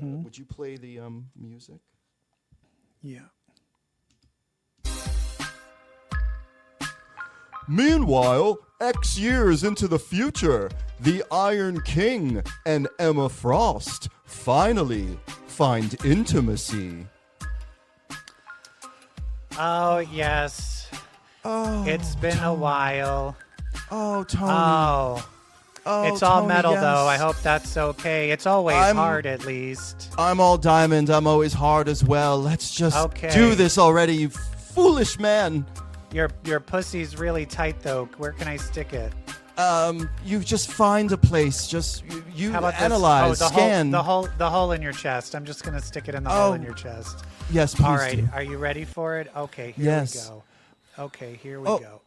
Would you play the music? Yeah. Meanwhile, X years into the future, the Iron King and Emma Frost finally find intimacy. Oh, yes. Oh, It's been a while. Oh, Tony. Oh, it's all Tony, metal, yes. though. I hope that's okay. It's always hard, at least. I'm all diamond. I'm always hard as well. Let's just do this already, you foolish man. Your pussy's really tight, though. Where can I stick it? You just find a place. Just you How about analyze, this? scan. The hole in your chest. I'm just gonna stick it in the hole in your chest. Yes, please. All right. do. Are you ready for it? Okay. Here we go. Okay. Here we go.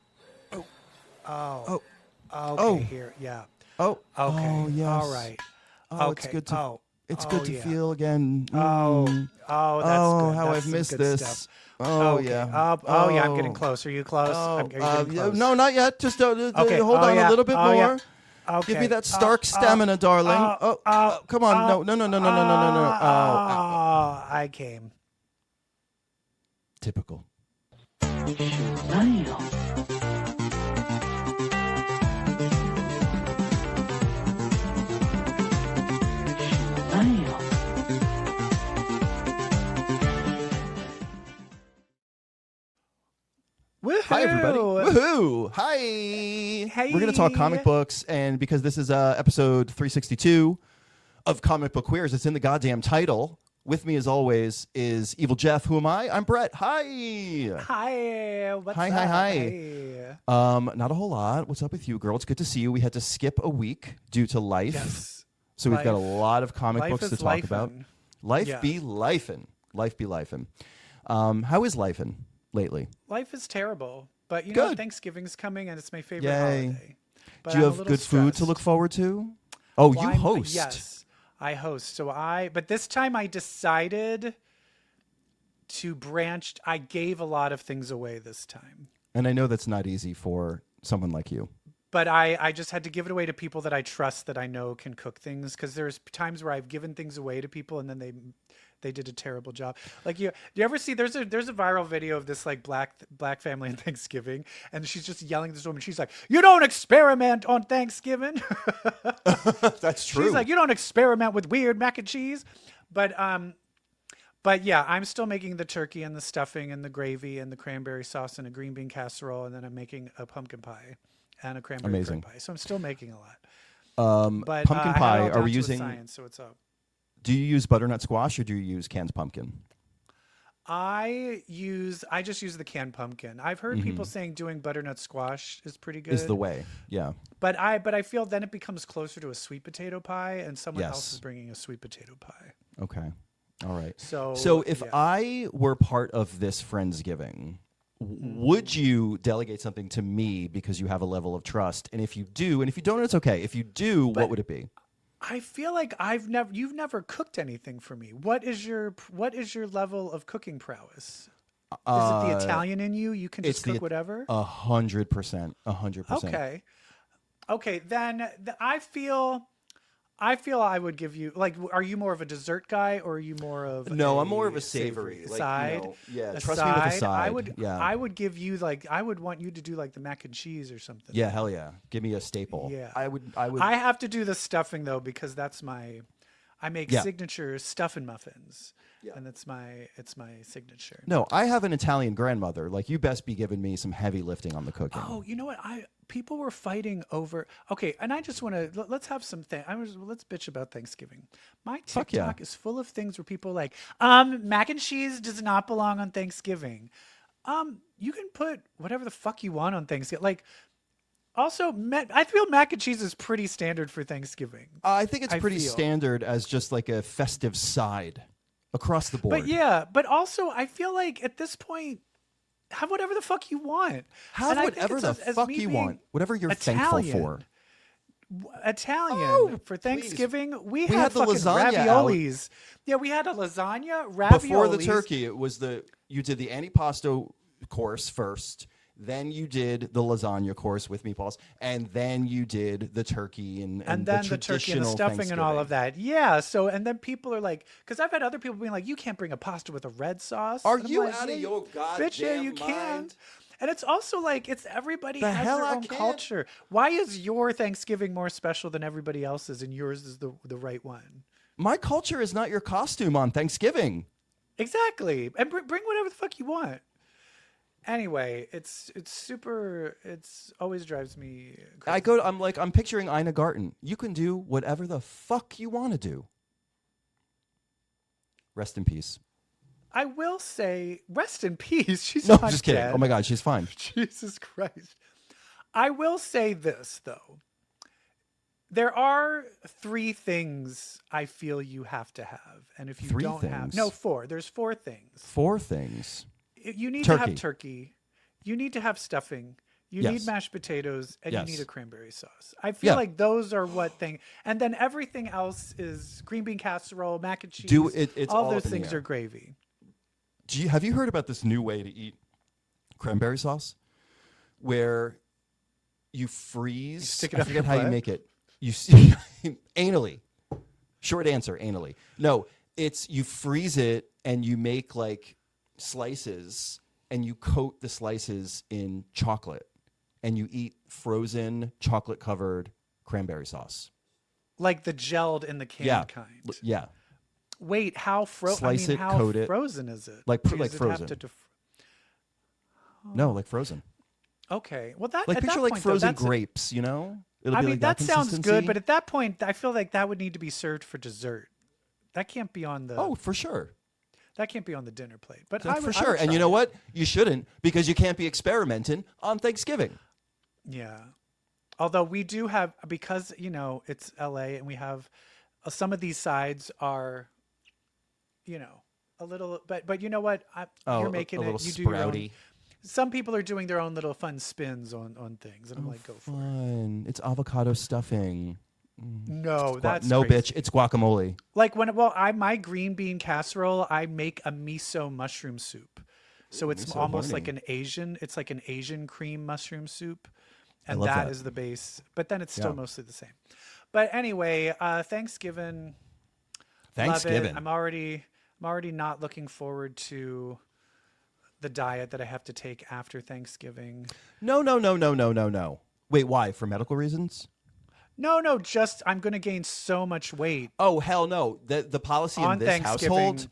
Okay. Here. Yeah. Oh. Okay. Oh, yes. All right. Oh, okay. it's good to. It's Oh, good to yeah. feel again. Oh, that's good. How That's I've some missed good this. stuff. Oh, Okay. yeah. Yeah, I'm getting close. Are you close? Are you getting close? No, not yet. Just hold Okay. on a little bit more. Yeah. Okay. Give me that Stark stamina, darling. Come on. No. I came. Typical. Woohoo! Hi, everybody. Woohoo! Hi. Hey. We're going to talk comic books, and because this is episode 362 of Comic Book Queers, it's in the goddamn title. With me, as always, is Evil Jeff. Who am I? I'm Brett. Hi. Hi. What's up? Hi. Hey. Not a whole lot. What's up with you, girl? It's good to see you. We had to skip a week due to life. Yes. So we've got a lot of comic Life books is to talk about. Life Yeah. be lifin'. Life be lifin'. How is lifin' lately? Life is terrible, but you know Good. Thanksgiving's coming, and it's my favorite Yay. holiday. But Do you I'm a have little good food to stressed. look forward to? Oh, Well, you I'm- host. Yes, I host. But this time I decided to branch. I gave a lot of things away this time. And I know that's not easy for someone like you. But I just had to give it away to people that I trust, that I know can cook things. Because there's times where I've given things away to people and then they did a terrible job. Like do you ever see there's a viral video of this like black family on Thanksgiving, and she's just yelling at this woman. She's like, "You don't experiment on Thanksgiving." That's true. She's like, "You don't experiment with weird mac and cheese." But yeah, I'm still making the turkey and the stuffing and the gravy and the cranberry sauce and a green bean casserole, and then I'm making a pumpkin pie and a cranberry bread pie. So I'm still making a lot. But pumpkin I had it pie, all are down we to a using science, so it's up. Do you use butternut squash or do you use canned pumpkin? I just use the canned pumpkin. I've heard people saying doing butternut squash is pretty good. Is the way. Yeah. But I feel then it becomes closer to a sweet potato pie, and someone Yes. else is bringing a sweet potato pie. Okay. All right. So if yeah. I were part of this Friendsgiving, would you delegate something to me because you have a level of trust? And if you do, and if you don't, it's okay. If you do, what would it be? I feel like you've never cooked anything for me. What is your level of cooking prowess? Is it the Italian in you? You can just cook whatever? 100%. 100%. Okay. Then I feel I would give you, like, are you more of a dessert guy or are you more of No, I'm more of a savory. Side? Trust me with a side. I would give you, like, I would want you to do like the mac and cheese or something. Yeah, hell yeah. Give me a staple. Yeah. I would I have to do the stuffing though, because I make signature stuffing muffins. Yeah. And it's my signature. No, I have an Italian grandmother. Like, you best be giving me some heavy lifting on the cooking. Oh, you know what? People were fighting over. Okay, and I just want to let's have some let's bitch about Thanksgiving. My TikTok is full of things where people are like, mac and cheese does not belong on Thanksgiving. You can put whatever the fuck you want on Thanksgiving. Like, also, I feel mac and cheese is pretty standard for Thanksgiving. I think it's pretty standard as just like a festive side across the board. But also I feel like at this point, have whatever the fuck you want. Have whatever the fuck you want. Whatever you're thankful for. Italian for Thanksgiving, we had the fucking lasagna raviolis. Yeah, we had a lasagna, raviolis. Before the turkey, it was you did the antipasto course first, Then you did the lasagna course with meatballs, and then you did the turkey and then the turkey and the stuffing and all of that. Yeah. So, and then people are like, because I've had other people being like, you can't bring a pasta with a red sauce. Are and you like, out of your goddamn bitch? Yeah, you mind? can. And it's also like, it's everybody The has hell their I own can't. culture. Why is your Thanksgiving more special than everybody else's, and yours is the right one? My culture is not your costume on Thanksgiving. Exactly. And bring whatever the fuck you want. Anyway, it's super. It's always drives me crazy. I'm picturing Ina Garten. You can do whatever the fuck you want to do. Rest in peace. I will say, rest in peace. She's No, not I'm just kidding. dead. Oh my God, she's fine. Jesus Christ. I will say this, though. There are 3 things I feel you have to have. And if you 3 don't have... things? No, 4. There's 4 things. 4 things. You need to Turkey. have turkey. You need to have stuffing. You Yes. need mashed potatoes. And Yes. you need a cranberry sauce. I feel Yeah. like those are what thing... And then everything else is green bean casserole, mac and cheese. It's all all those up in the things air. are gravy. Have you heard about this new way to eat cranberry sauce? Where you freeze. You stick it I up forget your how you butt? make it. You anally. Short answer, anally. No, it's you freeze it and you make like slices and you coat the slices in chocolate and you eat frozen chocolate covered cranberry sauce. Like the gelled in the canned kind. Yeah. Wait, how Slice it, how coat it. frozen is it? Like Does like it frozen. have to No, like frozen. Okay, well that Like at picture that like point, frozen though, that's grapes, you know? It'll I be mean like that sounds good, consistency. but at that point, I feel like that would need to be served for dessert. That can't be on the. Oh, for sure. That can't be on the dinner plate. But For sure. And you know what? You shouldn't, because you can't be experimenting on Thanksgiving. Yeah. Although we do have, because it's LA and we have some of these sides are, a little. But you know what? You're making a it. little You do your own. sprouty. Some people are doing their own little fun spins on things, and I'm like, go for it. Fun. It's avocado stuffing. No, that's no, crazy. bitch. It's guacamole. Like my green bean casserole, I make a miso mushroom soup. So it's Miso almost morning. like it's like an Asian cream mushroom soup. And love that that. is the base. But then it's still Yeah. mostly the same. But anyway, Thanksgiving. Thanksgiving. Love it. I'm already not looking forward to the diet that I have to take after Thanksgiving. No. Wait, why? For medical reasons? No, just I'm going to gain so much weight. Oh, hell no. The policy in On this Thanksgiving. household,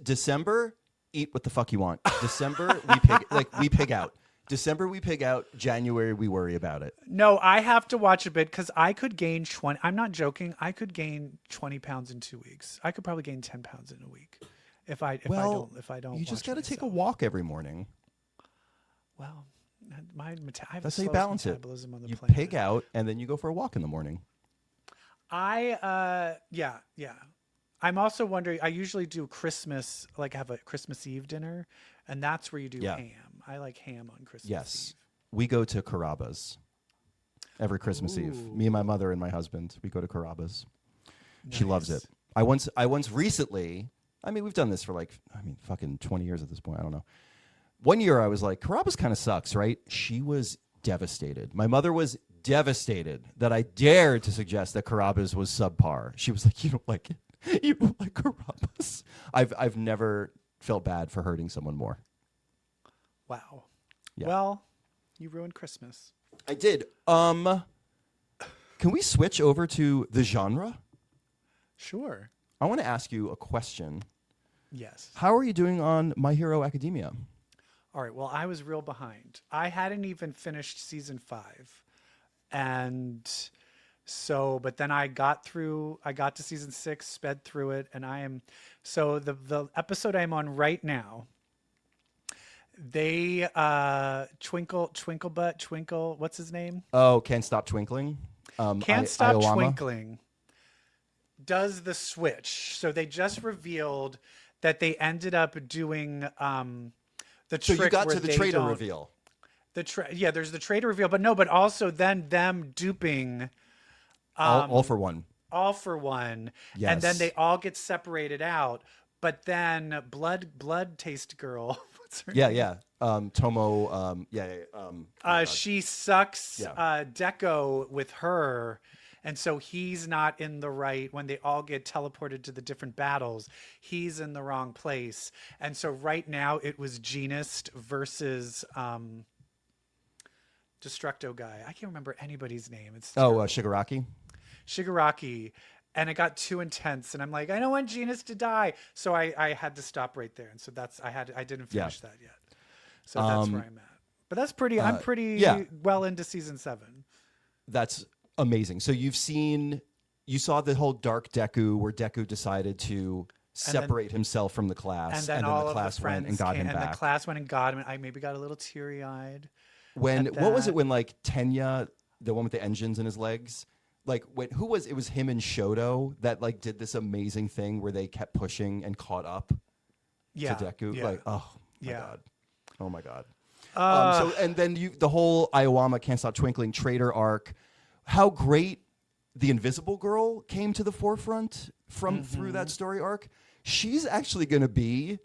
December, eat what the fuck you want. December, we pig out. December, we pig out. January, we worry about it. No, I have to watch a bit because I could gain 20. I'm not joking. I could gain 20 pounds in 2 weeks. I could probably gain 10 pounds in a week if I don't. You just got to take a walk every morning. Well, I have That's the how you slowest balance it. metabolism on the You planet. pig out and then you go for a walk in the morning. Yeah. I'm also wondering. I usually do Christmas, like have a Christmas Eve dinner, and that's where you do ham. I like ham on Christmas Yes, Eve. we go to Carrabba's every Christmas Eve. Me and my mother and my husband, we go to Carrabba's. She loves it. I once recently. I mean, we've done this for fucking 20 years at this point. I don't know. One year I was like, Carrabba's kind of sucks, right? She was devastated. My mother was devastated that I dared to suggest that Carrabba's was subpar. She was like, you don't like it? You don't like Carrabba's? I've never felt bad for hurting someone more. Wow. Yeah. Well, you ruined Christmas. I did. Can we switch over to the genre? Sure. I want to ask you a question. Yes. How are you doing on My Hero Academia? All right. Well, I was real behind. I hadn't even finished season 5. And so, but then I got to season 6, sped through it. And so the episode I'm on right now, they, Twinkle, what's his name? Oh, Can't Stop Twinkling. Can't Stop Iowama. Twinkling does the switch. So they just revealed that they ended up doing the trick. So you got where to the they traitor don't- reveal. there's the traitor reveal, but also then them duping All for one. All for One, Yes. and then they all get separated out. But then blood taste girl. What's her Yeah, name? yeah. Tomo. Oh my God. She sucks Yeah. Deco with her. And so he's not in the right when they all get teleported to the different battles. He's in the wrong place. And so right now it was Genist versus Destructo guy. I can't remember anybody's name. It's Shigaraki. Shigaraki. And it got too intense. And I'm like, I don't want Genist to die. So I had to stop right there. And so I didn't finish that yet. So that's where I'm at. But that's pretty, I'm pretty well into season 7. That's amazing. So you saw the whole Dark Deku where Deku decided to separate himself from the class. And then the class went and got him back. And the class went and got him. I maybe got a little teary-eyed. What was it when like Tenya, the one with the engines in his legs, like it was him and Shoto that like did this amazing thing where they kept pushing and caught up to Deku. Yeah. Like, oh my God. Oh my God. And then the whole Iowama Can't Stop Twinkling Traitor arc, how great the Invisible Girl came to the forefront through that story arc. She's actually going to be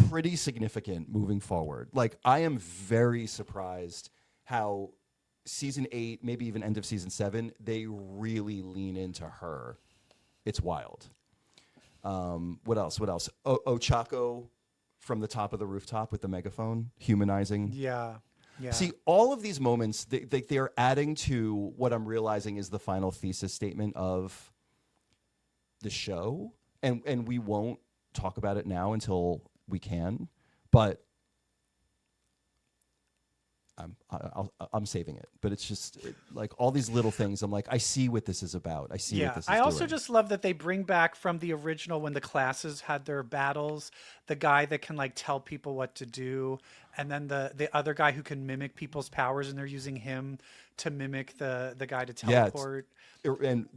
pretty significant moving forward. Like, I am very surprised how season 8, maybe even end of season 7, they really lean into her. It's wild. What else? Ochako from the top of the rooftop with the megaphone, humanizing. Yeah. See, all of these moments, they are adding to what I'm realizing is the final thesis statement of the show. And we won't talk about it now until we can. But I'm saving it. But it's just like all these little things. I'm like, I see what this is about. I see what this is I also doing. just love that they bring back from the original when the classes had their battles, the guy that can like tell people what to do. And then the other guy who can mimic people's powers, and they're using him to mimic the guy to teleport. And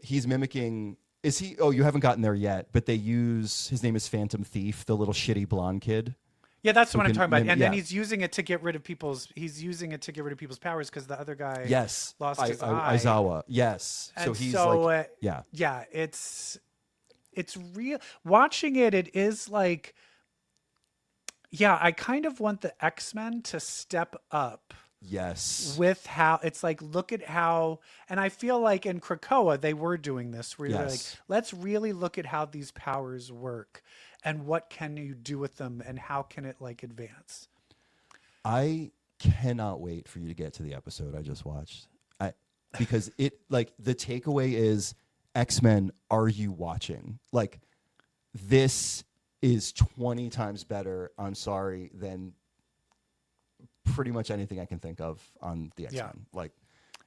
he's mimicking. Is he? Oh, you haven't gotten there yet. But they use his name is Phantom Thief, the little shitty blonde kid. Yeah, that's what I'm talking about. And then he's using it to get rid of people's. He's using it to get rid of people's powers because the other guy lost his eye. Aizawa. Yes. And so he's yeah. It's real. Watching it is like. Yeah, I kind of want the X-Men to step up. Yes. With how it's like, look at how, and I feel like in Krakoa they were doing this. Where they're like, let's really look at how these powers work, and what can you do with them, and how can it like advance. I cannot wait for you to get to the episode I just watched. Because it like the takeaway is X-Men. Are you watching? Like this is 20 times better. I'm sorry than pretty much anything I can think of on the X-Men. Yeah. Like,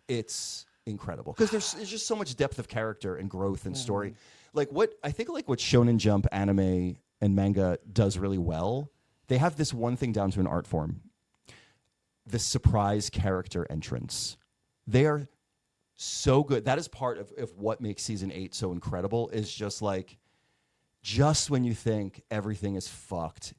it's incredible because there's just so much depth of character and growth and story. Like what Shonen Jump anime and manga does really well, they have this one thing down to an art form: the surprise character entrance. They are so good. That is part of what makes season 8 so incredible. Is just like, just when you think everything is fucked,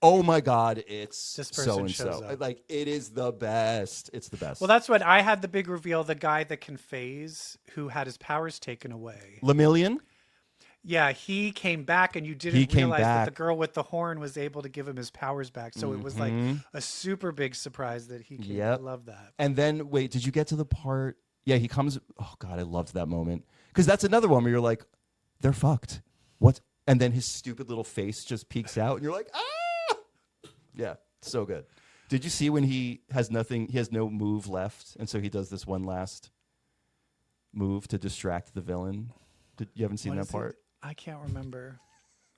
oh my God, it's so and so. Like, it is the best. It's the best. Well, that's what I had the big reveal. The guy that can phase, who had his powers taken away. Lemillion? Yeah, he came back, and you didn't realize that the girl with the horn was able to give him his powers back. So it was like a super big surprise that he came. Yep. I love that. And then, wait, did you get to the part? Yeah, he comes. Oh God, I loved that moment. Because that's another one where you're like, they're fucked. What? And then his stupid little face just peeks out, and you're like, ah! Yeah, so good. Did you see when he has nothing? He has no move left, and so he does this one last move to distract the villain. You haven't seen that part? I can't remember.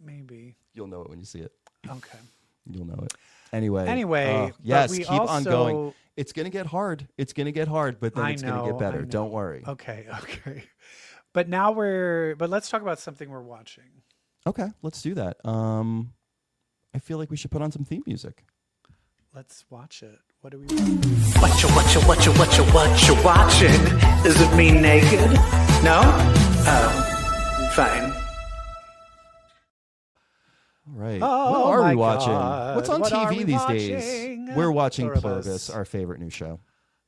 Maybe you'll know it when you see it. Okay, you'll know it. Anyway, yes, keep on going. It's gonna get hard. It's gonna get hard, but then it's gonna get better. Don't worry. Okay. But now but let's talk about something we're watching. Okay, let's do that. I feel like we should put on some theme music. Let's watch it. What do we What you watching? Is it me naked? No? Oh, fine. All right. Oh, what are we my watching? God. What's on What are TV we these watching? days? We're watching Pluribus. Pluribus, our favorite new show.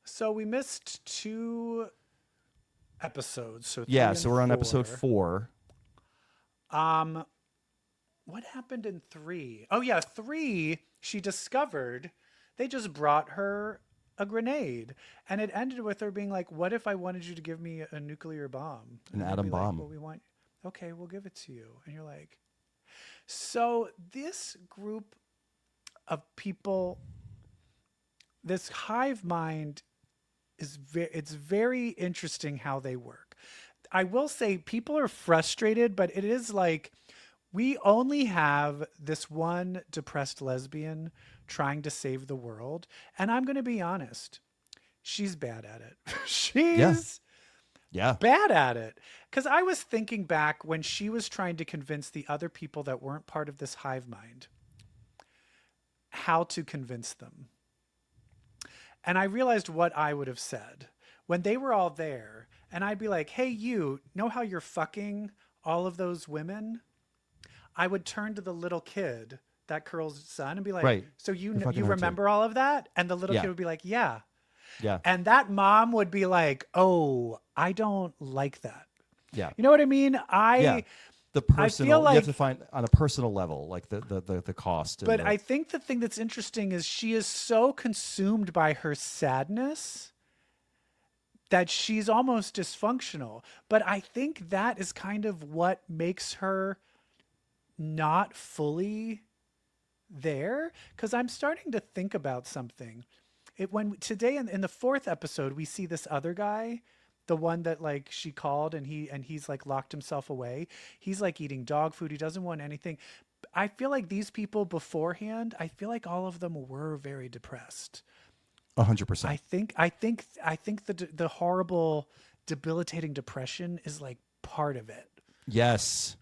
So we missed 2 episodes. So we're on episode 4. what happened in 3? Oh yeah, 3, she discovered they just brought her a grenade, and it ended with her being like, what if I wanted you to give me a nuclear bomb? An And they'd atom be like, bomb. well, we want, okay, we'll give it to you. And you're like, so this group of people, this hive mind it's very interesting how they work. I will say people are frustrated, but it is like we only have this one depressed lesbian trying to save the world. And I'm going to be honest, she's bad at it. She's bad at it. Because I was thinking back when she was trying to convince the other people that weren't part of this hive mind how to convince them. And I realized what I would have said when they were all there. And I'd be like, hey, you know how you're fucking all of those women? I would turn to the little kid, that girl's son, and be like, right. So you remember all of that? And the little kid would be like, yeah. Yeah. And that mom would be like, oh, I don't like that. Yeah. You know what I mean? The personal, like, you have to find on a personal level, like the cost. But I think the thing that's interesting is she is so consumed by her sadness that she's almost dysfunctional. But I think that is kind of what makes her not fully there. Because I'm starting to think about something. When today in the 4th episode, we see this other guy, the one that like she called and he's like locked himself away. He's like eating dog food. He doesn't want anything. I feel like these people beforehand, I feel like all of them were very depressed. 100%. I think the horrible, debilitating depression is like part of it. Yes.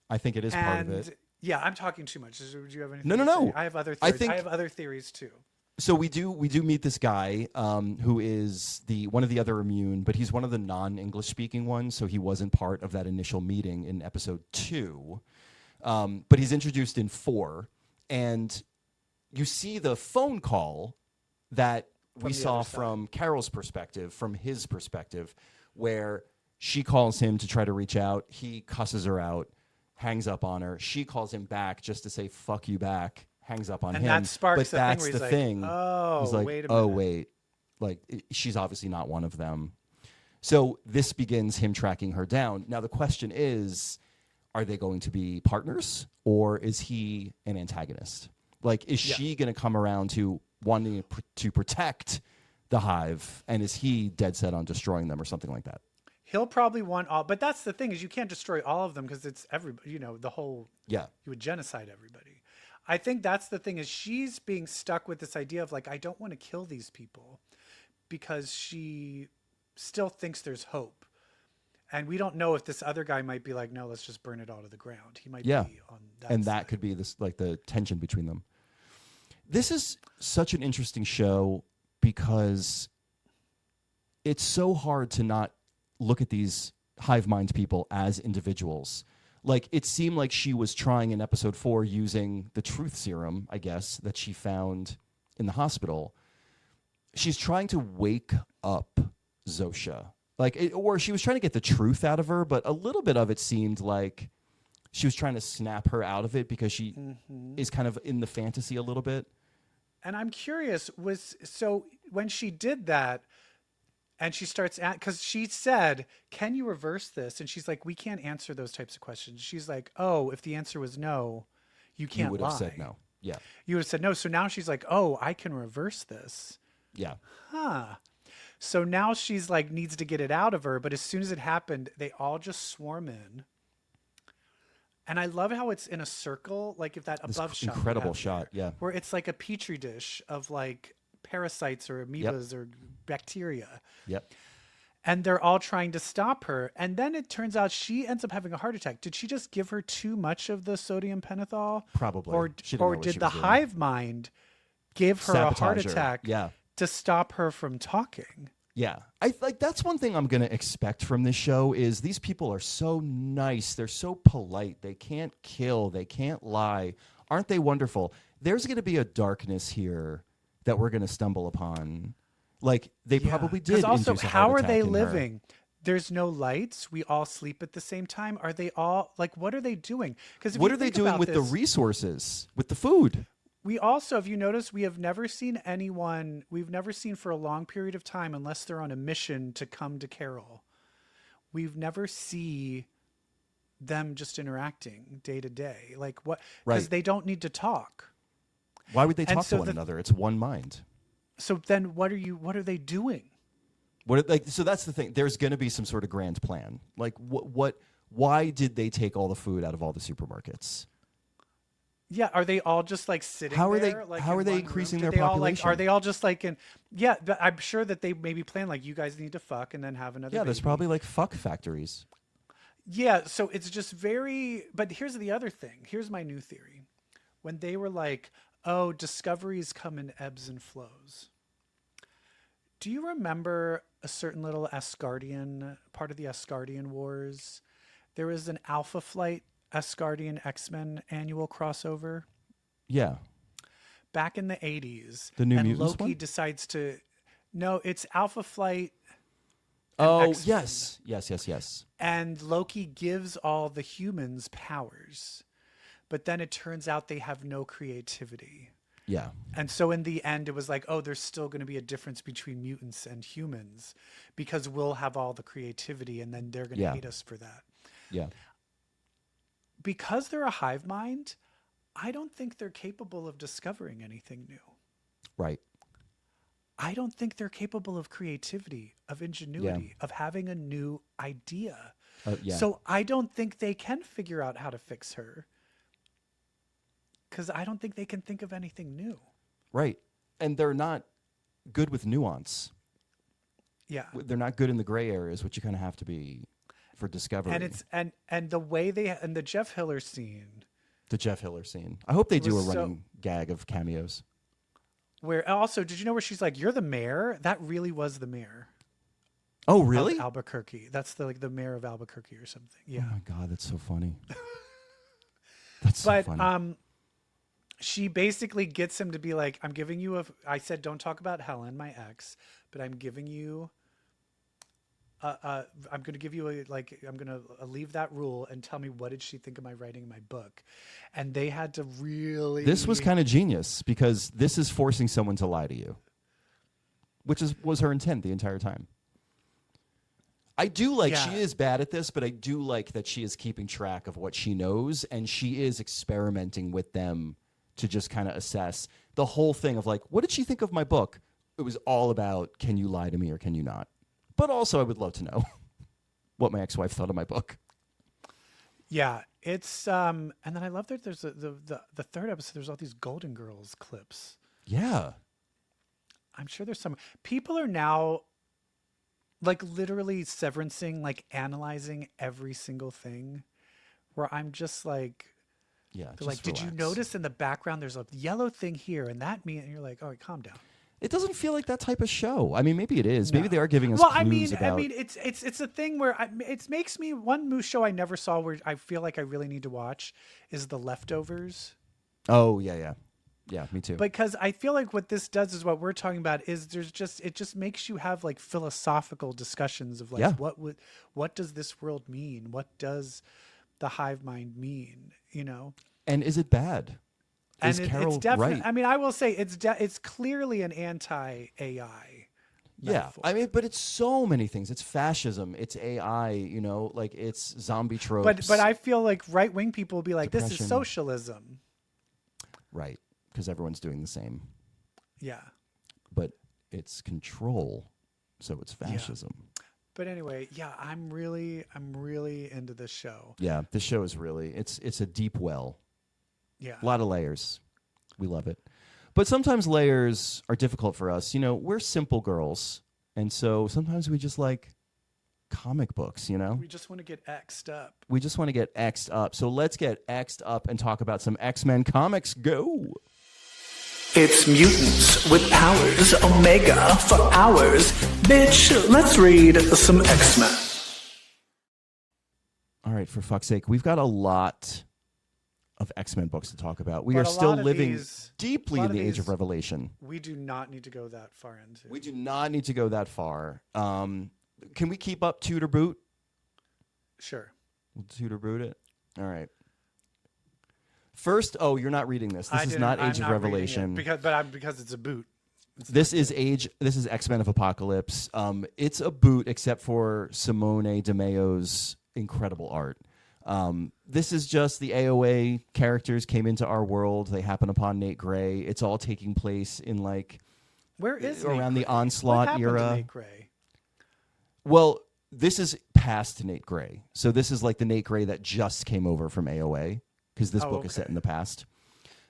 I think it is part of it. Yeah, I'm talking too much. Do you have anything? No. I have other theories. I have other theories too. So we do meet this guy who is one of the other immune, but he's one of the non-English speaking ones, so he wasn't part of that initial meeting in episode 2. But he's introduced in 4, and you see the phone call that we saw from Carol's perspective, from his perspective, where she calls him to try to reach out. He cusses her out, hangs up on her. She calls him back just to say "fuck you" back. Hangs up on him. And that sparks but that's the thing. Oh, he's like, wait a minute. oh, wait. Like, she's obviously not one of them. So this begins him tracking her down. Now, the question is, are they going to be partners, or is he an antagonist? Like, is she going to come around to wanting to protect the hive, and is he dead set on destroying them or something like that? He'll probably want all, but that's the thing is you can't destroy all of them because it's everybody, the whole, you would genocide everybody. I think that's the thing is she's being stuck with this idea of like, I don't want to kill these people because she still thinks there's hope. And we don't know if this other guy might be like, no, let's just burn it all to the ground. He might be on that and side. that could be this, like the tension between them. This is such an interesting show because it's so hard to not look at these hive mind people as individuals. Like, it seemed like she was trying in episode 4 using the truth serum, I guess, that she found in the hospital. She's trying to wake up Zosha. Or she was trying to get the truth out of her, but a little bit of it seemed like she was trying to snap her out of it because she is kind of in the fantasy a little bit. And I'm curious, so when she did that, and she starts because she said, can you reverse this? And she's like, we can't answer those types of questions. She's like, oh, if the answer was no, you can't lie. You would have said no. Yeah. You would have said no. So now she's like, oh, I can reverse this. Yeah. Huh. So now she's like, needs to get it out of her. But as soon as it happened, they all just swarm in. And I love how it's in a circle, like if that above shot. Incredible shot. There, yeah. Where it's like a petri dish of like parasites or amoebas or bacteria. Yep. And they're all trying to stop her. And then it turns out she ends up having a heart attack. Did she just give her too much of the sodium pentothal? Probably. Or did the hive mind give her a heart attack to stop her from talking? Yeah. That's one thing I'm going to expect from this show is these people are so nice. They're so polite. They can't kill. They can't lie. Aren't they wonderful? There's going to be a darkness here that we're going to stumble upon. Like they probably did. Also, how are they living? There's no lights. We all sleep at the same time. Are they all like? What are they doing? Because what are they doing with the resources, with the food? We also, if you notice, we have never seen anyone. We've never seen for a long period of time, unless they're on a mission to come to Carol. We've never see them just interacting day to day. Like what? Because they don't need to talk. Why would they talk to one another? It's one mind. So then, what are they doing? So that's the thing. There's going to be some sort of grand plan. Like why did they take all the food out of all the supermarkets? Yeah, are they all just like sitting how are there? How are they increasing their All, population? are they all just like in? Yeah, but I'm sure that they maybe plan like you guys need to fuck and then have another. Yeah, there's probably like fuck factories. Yeah, so it's just very. But here's the other thing. Here's my new theory. When they were like, "Oh, discoveries come in ebbs and flows." Do you remember a certain little Asgardian part of the Asgardian Wars? There was an Alpha Flight Asgardian X-Men annual crossover. Yeah. Back in the 80s. The New and Mutants Loki one? decides to... No, it's Alpha Flight. Oh, X-Men. Yes. And Loki gives all the humans powers. But then it turns out they have no creativity. Yeah. And so in the end, it was like, oh, there's still going to be a difference between mutants and humans because we'll have all the creativity and then they're going to hate us for that. Yeah. Because they're a hive mind, I don't think they're capable of discovering anything new. Right. I don't think they're capable of creativity, of ingenuity, of having a new idea. So I don't think they can figure out how to fix her. Because I don't think they can think of anything new. Right. And they're not good with nuance. Yeah. They're not good in the gray areas, which you kind of have to be for discovery. And it's and the way and the Jeff Hiller scene. The Jeff Hiller scene. I hope they do a running gag of cameos. Where also, did you know where she's like, "You're the mayor"? That really was the mayor. Oh, really? Of Albuquerque. That's the mayor of Albuquerque or something. Yeah. Oh my God, that's so funny. That's so funny. She basically gets him to be like, I'm giving you I said, don't talk about Helen, my ex, but I'm giving you, I'm going to give you I'm going to leave that rule and tell me what did she think of my writing my book. And they had to really. This was kind of genius because this is forcing someone to lie to you, which was her intent the entire time. I do like, she is bad at this, but I do like that she is keeping track of what she knows and she is experimenting with them to just kind of assess the whole thing of like, what did she think of my book? It was all about, can you lie to me or can you not? But also I would love to know what my ex-wife thought of my book. Yeah, it's and then I love that there's the third episode, there's all these Golden Girls clips. Yeah. I'm sure there's some people are now like literally severancing, like analyzing every single thing where I'm just like, yeah, they're like, did you notice in the background there's a yellow thing here and that means, and you're like, oh, calm down. It doesn't feel like that type of show. I mean, maybe it is. No. Maybe they are giving us clues about... I mean, it's a thing where it makes me, one show I never saw where I feel like I really need to watch is The Leftovers. Oh, yeah. Yeah, me too. Because I feel like what this does is what we're talking about is it just makes you have like philosophical discussions of like, what does this world mean? What does the hive mind mean? You know? And is it bad? And is Carol it's definitely, right? I mean, I will say it's clearly an anti-AI. Metaphor. I mean, but it's so many things. It's fascism. It's AI. You know, like it's zombie tropes. But I feel like right-wing people will be like, Depression. this is socialism. Right, because everyone's doing the same. Yeah. But it's control, so it's fascism. Yeah. But anyway, yeah, I'm really into this show. Yeah, this show is really it's a deep well. Yeah. A lot of layers. We love it. But sometimes layers are difficult for us. You know, we're simple girls. And so sometimes we just like comic books, you know? We just want to get X'd up. We just want to get X'd up. So let's get X'd up and talk about some X-Men comics. Go! It's mutants with powers, Omega for hours. Bitch, let's read some X-Men. All right, for fuck's sake. We've got a lot of X-Men books to talk about. We are still living deeply in the age of Revelation. We do not need to go that far into. We do not need to go that far. Can we keep up toot or boot? Sure. We'll toot or boot it. All right. First, you're not reading this. This is not Age of Revelation because it's a boot. This is X-Men of Apocalypse. It's a boot except for Simone Di Meo's incredible art. This is just the AOA characters came into our world. They happen upon Nate Gray. It's all taking place in where is around Nate the Onslaught what era. To Nate Gray? Well, this is past Nate Gray. So this is like the Nate Gray that just came over from AOA because this book is set in the past.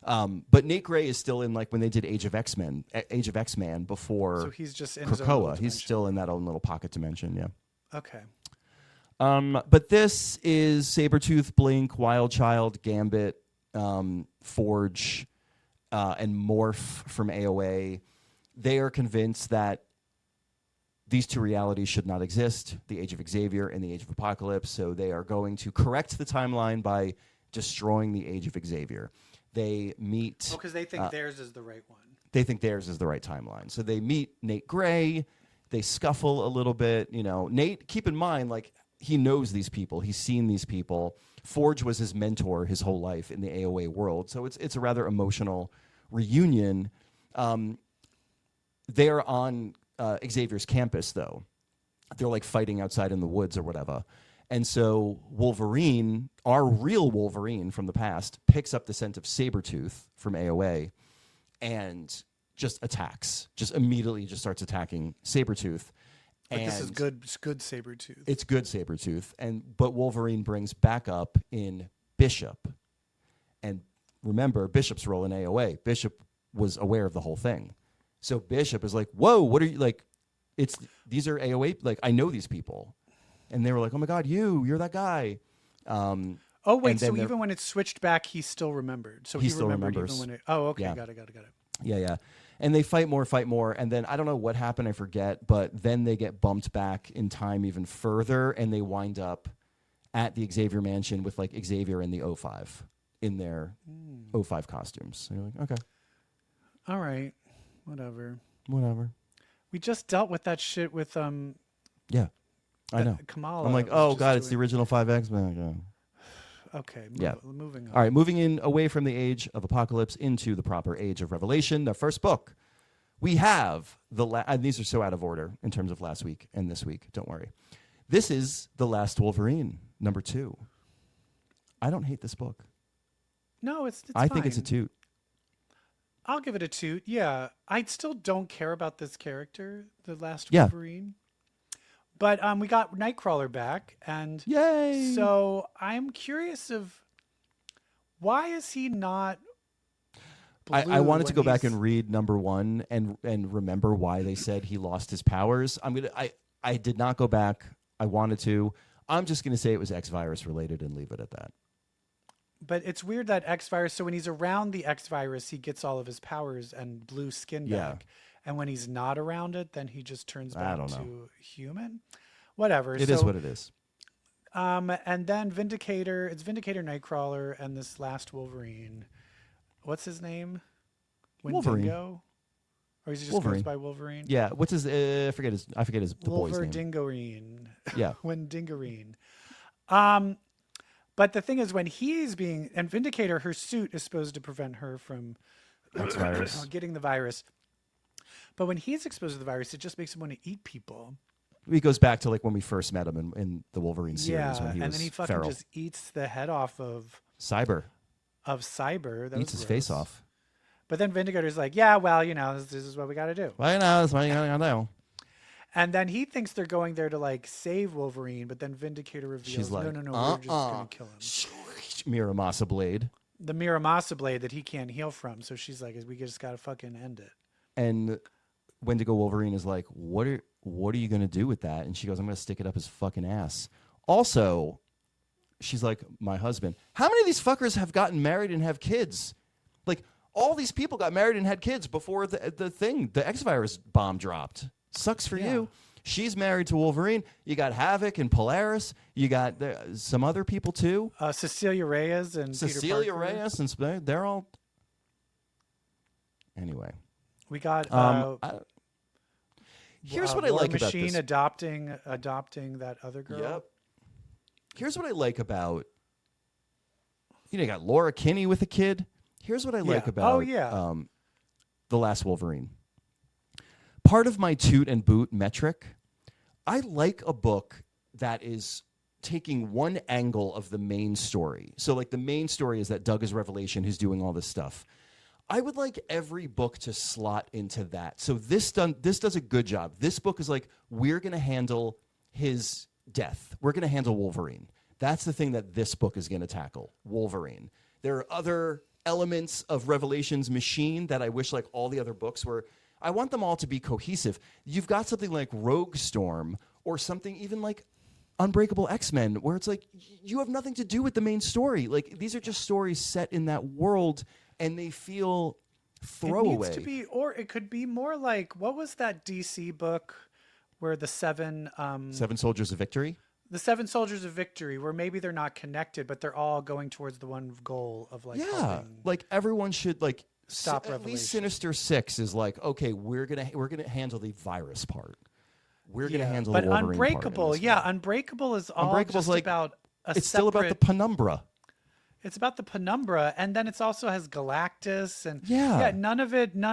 But Nate Gray is still in when they did Age of X-Man before. So he's just in Krakoa. He's still in that own little pocket dimension. Yeah. Okay. But this is Sabretooth, Blink, Wildchild, Gambit, Forge, and Morph from AOA. They are convinced that these two realities should not exist, the Age of Xavier and the Age of Apocalypse, so they are going to correct the timeline by destroying the Age of Xavier. They meet... because they think theirs is the right one. They think theirs is the right timeline. So they meet Nate Gray. They scuffle a little bit. Nate, keep in mind, he knows these people. He's seen these people. Forge was his mentor his whole life in the AOA world. So it's a rather emotional reunion. They're on Xavier's campus, though. They're fighting outside in the woods or whatever. And so Wolverine, our real Wolverine from the past, picks up the scent of Sabretooth from AOA and just attacks. Just immediately just starts attacking Sabretooth. But this is good Sabretooth. It's good Sabretooth. But Wolverine brings back up in Bishop. And remember, Bishop's role in AOA. Bishop was aware of the whole thing. So Bishop is like, whoa, what are you, these are AOA, I know these people. And they were like, oh my God, you're that guy. So even when it's switched back, he still remembered. So he still remembered remembers. even when okay, Yeah. got it. Yeah. And they fight more. And then I don't know what happened, I forget, but then they get bumped back in time even further, and they wind up at the Xavier Mansion with Xavier and the O5 in their O5 costumes. So you're like, okay. All right. Whatever. We just dealt with that shit with Yeah. I know. Kamala. I'm like, oh God, it's the original 5X-Men. Okay. Moving on. All right, moving away from the Age of Apocalypse into the proper Age of Revelation. The first book, we have and these are so out of order in terms of last week and this week. Don't worry. This is The Last Wolverine, number 2. I don't hate this book. No, it's I fine. think it's a toot. I'll give it a toot. Yeah, I still don't care about this character, the last Wolverine. But we got Nightcrawler back, and yay! So I'm curious of why is he not blue? I wanted to go back and read number 1 and remember why they said he lost his powers. I did not go back. I wanted to. I'm just going to say it was X-Virus related and leave it at that. But it's weird that X-Virus, so when he's around the X-Virus, he gets all of his powers and blue skin back. And when he's not around it, then he just turns back to human. Whatever. It is what it is. And then Vindicator, it's Vindicator, Nightcrawler, and this last Wolverine. What's his name? Wolverine. Wendigo? Or is he just goes by Wolverine? Yeah. What's his? I forget his. The boy's name. Wolverdingarine. Yeah. Wendingarine. But the thing is, when he's and Vindicator, her suit is supposed to prevent her from X-Virus getting the virus. But when he's exposed to the virus, it just makes him want to eat people. He goes back to when we first met him in the Wolverine series when he was and then he fucking feral. just eats the head off of Cyber. That eats his face off. But then Vindicator's like, yeah, well, this is what we got to do. Well, that's what you got to do. And then he thinks they're going there to save Wolverine, but then Vindicator reveals, she's like, no, we're just going to kill him. Miramasa blade. The Miramasa blade that he can't heal from. So she's like, we just got to fucking end it. And Wendigo Wolverine is like, what are you going to do with that? And she goes, I'm going to stick it up his fucking ass. Also, she's like, my husband. How many of these fuckers have gotten married and have kids? All these people got married and had kids before the X-Virus bomb dropped. Sucks for you. She's married to Wolverine. You got Havoc and Polaris. You got some other people too. Cecilia Reyes and Cecilia Peter Parker. Reyes and they're all. Anyway, we got. Here's what I War like about Machine this. adopting that other girl. Yep. Here's what I like about. You got Laura Kinney with a kid. Here's what I like about. The Last Wolverine. Part of my toot and boot metric, I like a book that is taking one angle of the main story. So, like, the main story is that Doug is Revelation, who's doing all this stuff. I would like every book to slot into that. So this does a good job. This book is like, we're going to handle his death. We're going to handle Wolverine. That's the thing that this book is going to tackle, Wolverine. There are other elements of Revelation's machine that I wish, like all the other books, were. I want them all to be cohesive. You've got something like Rogue Storm or something even like Unbreakable X-Men, where it's like, you have nothing to do with the main story. Like, these are just stories set in that world, and they feel throwaway. It needs to be, or it could be more like, what was that DC book where the seven Soldiers of Victory? The Seven Soldiers of Victory, where maybe they're not connected, but they're all going towards the one goal of like, helping like everyone should like stop at Revelation. least Sinister Six is like, okay, we're gonna handle the virus part. We're gonna handle the Wolverine Unbreakable, part in this one. Unbreakable is all Unbreakable's just like, about it's still about the penumbra. It's about the penumbra, and then it's also has Galactus, and none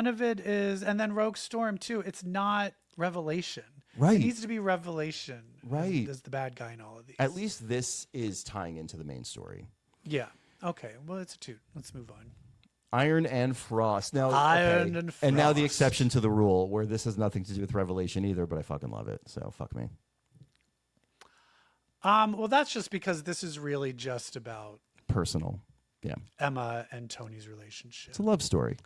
of it is, and then Rogue Storm too. It's not Revelation. Right. It needs to be Revelation. Right. As the bad guy in all of these. At least this is tying into the main story. Yeah. Okay. Well, it's a toot. Let's move on. Iron and Frost. Now, Iron and Frost. And now the exception to the rule, where this has nothing to do with Revelation either, but I fucking love it. So fuck me. Well, that's just because this is really just about personal. Yeah. Emma and Tony's relationship. It's a love story.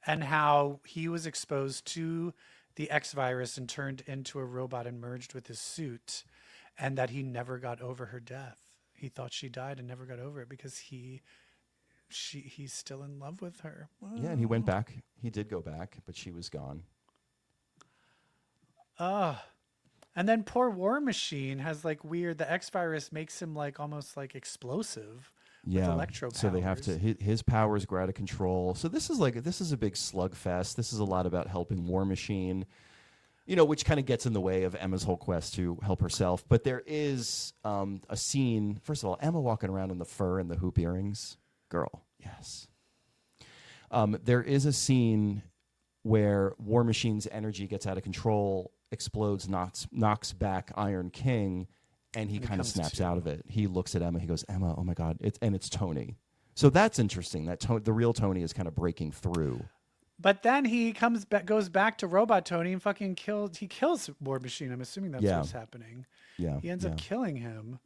And how he was exposed to the X virus and turned into a robot and merged with his suit, and that he never got over her death. He thought she died and never got over it because he's still in love with her. Yeah, and he went back. He did go back, but she was gone. And then poor War Machine has like weird, the X virus makes him like almost like explosive. Yeah, with electro powers. So they have to. His powers go out of control. So this is a big slugfest. This is a lot about helping War Machine, which kind of gets in the way of Emma's whole quest to help herself. But there is a scene. First of all, Emma walking around in the fur and the hoop earrings, girl. Yes. There is a scene where War Machine's energy gets out of control, explodes, knocks back Iron King. And he kind of snaps out of it. He looks at Emma. He goes, "Emma, oh my God!" It's Tony. So that's interesting. That the real Tony is kind of breaking through. But then he goes back to Robot Tony and fucking kills War Machine. I'm assuming that's what's happening. Yeah. He ends up killing him.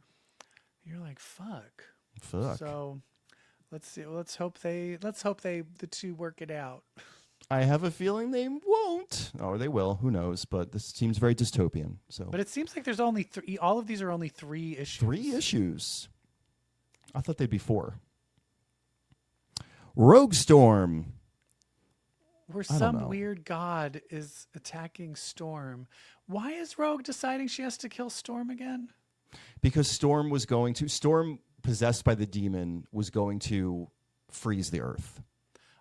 You're like, fuck. So let's see. Let's hope the two work it out. I have a feeling they won't, or they will. Who knows? But this seems very dystopian. So, but it seems like there's only three. All of these are only 3 issues. 3 issues. I thought they'd be 4. Rogue Storm. Where some weird god is attacking Storm. Why is Rogue deciding she has to kill Storm again? Because Storm, possessed by the demon, was going to freeze the Earth.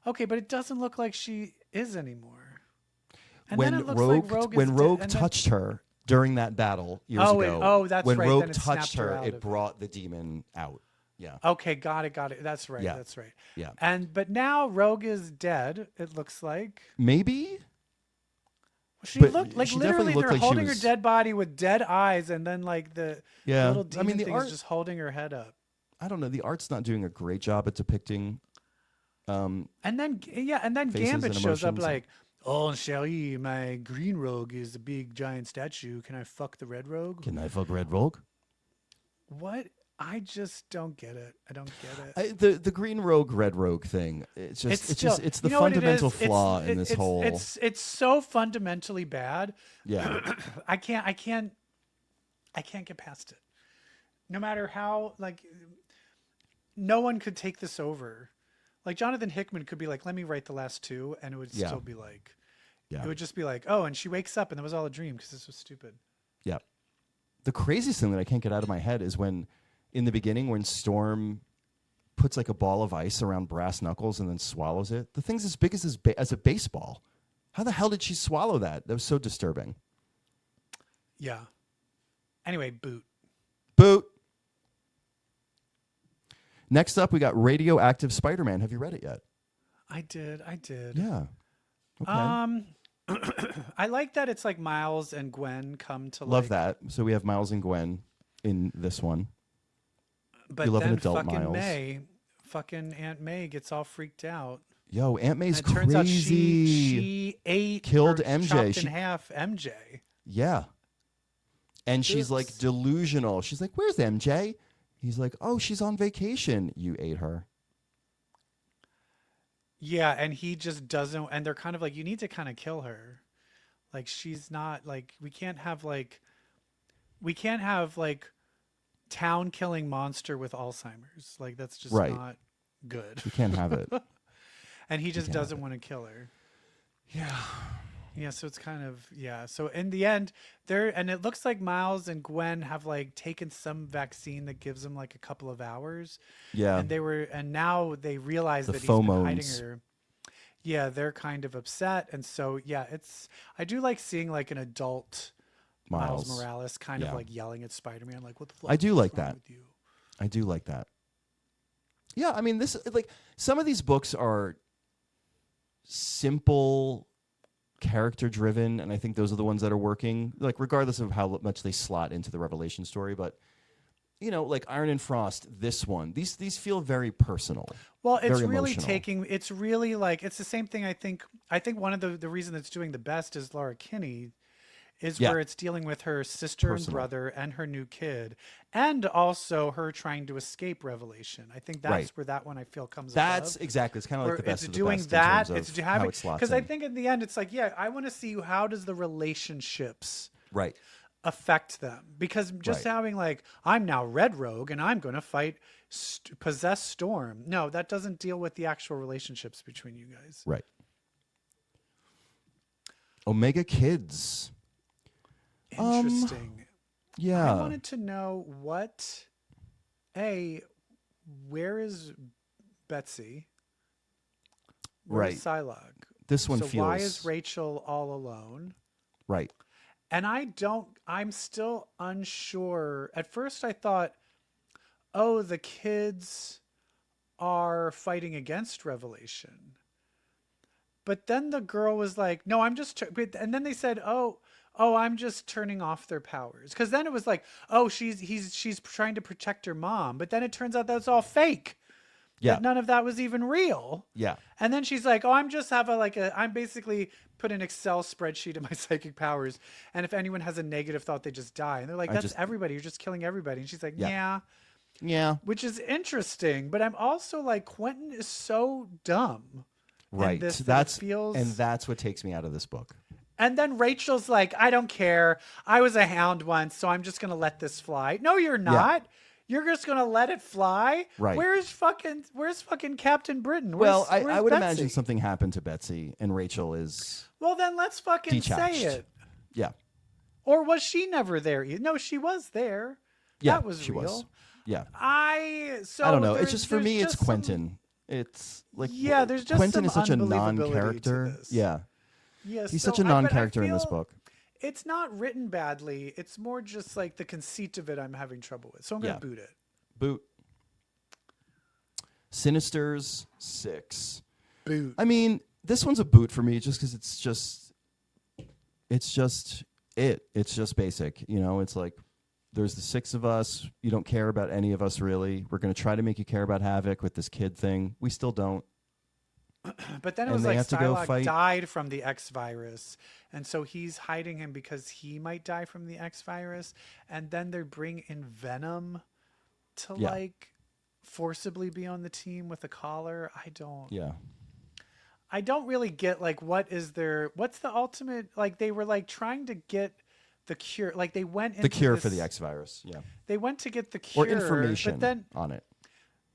Okay, but it doesn't look like she is anymore. And when then it looks like Rogue touched her during that battle years ago. That's when right. Rogue then touched her, it brought the demon out. Yeah. Okay, got it. That's right. Yeah. That's right. Yeah. But now Rogue is dead. It looks like maybe. She looked like literally they're holding her dead body with dead eyes, and then like the little demon thing is just holding her head up. I don't know. The art's not doing a great job at depicting. And then Gambit shows up like, "Oh, Sherry, my green rogue is a big giant statue. Can I fuck the red rogue? Can I fuck red rogue?" What? I just don't get it. I don't get it. The green rogue, red rogue thing. It's the fundamental flaw in this whole. It's so fundamentally bad. Yeah. I can't get past it. No matter how no one could take this over. Like Jonathan Hickman could be like, "Let me write the last 2," and it would still be like, it would just be like, "Oh, and she wakes up and that was all a dream because this was stupid." Yeah. The craziest thing that I can't get out of my head is when, in the beginning, when Storm puts like a ball of ice around Brass Knuckles and then swallows it. The thing's as big as a baseball. How the hell did she swallow that? That was so disturbing. Yeah. Anyway, boot. Boot. Next up, we got Radioactive Spider-Man. Have you read it yet? I did. Yeah. Okay. I like that it's like Miles and Gwen come to Love that. So we have Miles and Gwen in this one. But you love then an adult fucking Miles. fucking Aunt May gets all freaked out. Yo, Aunt May's And it crazy. turns out she ate Killed or MJ. chopped She in half MJ. Yeah. And she's like Oops. delusional. She's like, "Where's MJ?" He's like, "Oh, she's on vacation. You ate her." Yeah, and he just doesn't. And they're kind of like, you need to kind of kill her. Like she's not like we can't have like town killing monster with Alzheimer's. Like that's just Right. not good. You can't have it. And he just doesn't want to kill her. Yeah. Yeah, so it's kind of So in the end, and it looks like Miles and Gwen have like taken some vaccine that gives them like a couple of hours. Yeah. And now they realize The that he's been hiding phomones. her. Yeah, they're kind of upset, and so I do like seeing like an adult Miles Morales kind of like yelling at Spider-Man, like, "What the fuck?" I do is like wrong that. with you? I do like that. Yeah, I mean, this like some of these books are simple, character driven, and I think those are the ones that are working. Like regardless of how much they slot into the Revelation story, but you know, like Iron and Frost, this one, these feel very personal. Well, it's very really emotional. it's really like it's the same thing. I think one of the reason it's doing the best is Laura Kinney. Is Yeah. where it's dealing with her sister and Personal. brother and her new kid, and also her trying to escape Revelation. I think that's Right. where that one I feel comes. That's above. exactly. It's kind of like Where the best it's of the doing best that. in terms of how it slots because I in. think in the end it's like, yeah, I want to see how does the relationships Right. affect them, because just Right. having like I'm now Red Rogue and I'm going to fight possess Storm. No, that doesn't deal with the actual relationships between you guys. Right. Omega Kids. Interesting. Yeah. I wanted to know where is Betsy? Where's Right. Psylocke? This one so feels why is Rachel all alone? right. And I'm still unsure. At first I thought, oh, the kids are fighting against Revelation. But then the girl was like, no, I'm just, and then they said, oh, I'm just turning off their powers. Cause then it was like, oh, she's trying to protect her mom. But then it turns out that's all fake. Yeah. That none of that was even real. Yeah. And then she's like, oh, I'm basically put an Excel spreadsheet of my psychic powers. And if anyone has a negative thought, they just die. And they're like, that's everybody. You're just killing everybody. And she's like, yeah. Yeah. Which is interesting. But I'm also like, Quentin is so dumb. Right. That's what takes me out of this book. And then Rachel's like, I don't care. I was a hound once, so I'm just going to let this fly. No, you're not. Yeah. You're just going to let it fly? Right. Where's fucking Captain Britain? I would imagine something happened to Betsy and Rachel is Well, then let's fucking detached. say it. Yeah. Or was she never there? No, she was there. Yeah, that was she real. Was. Yeah. I don't know. It's just for me it's Quentin. It's like there's just Quentin is some such a unbelievability non-character. to this. Yeah. Yes, he's such a non-character in this book. It's not written badly. It's more just like the conceit of it I'm having trouble with. So I'm going to boot it. Boot. Sinisters 6. Boot. I mean, this one's a boot for me just because it's just It's just basic. You know, it's like there's the 6 of us. You don't care about any of us, really. We're going to try to make you care about Havoc with this kid thing. We still don't. But then it was like Psylocke died from the X virus. And so he's hiding him because he might die from the X virus. And then they bring in Venom to like forcibly be on the team with a collar. I don't really get like what's the ultimate, like they were like trying to get the cure. Like they went into the cure for the X virus. Yeah. They went to get the cure or information on it.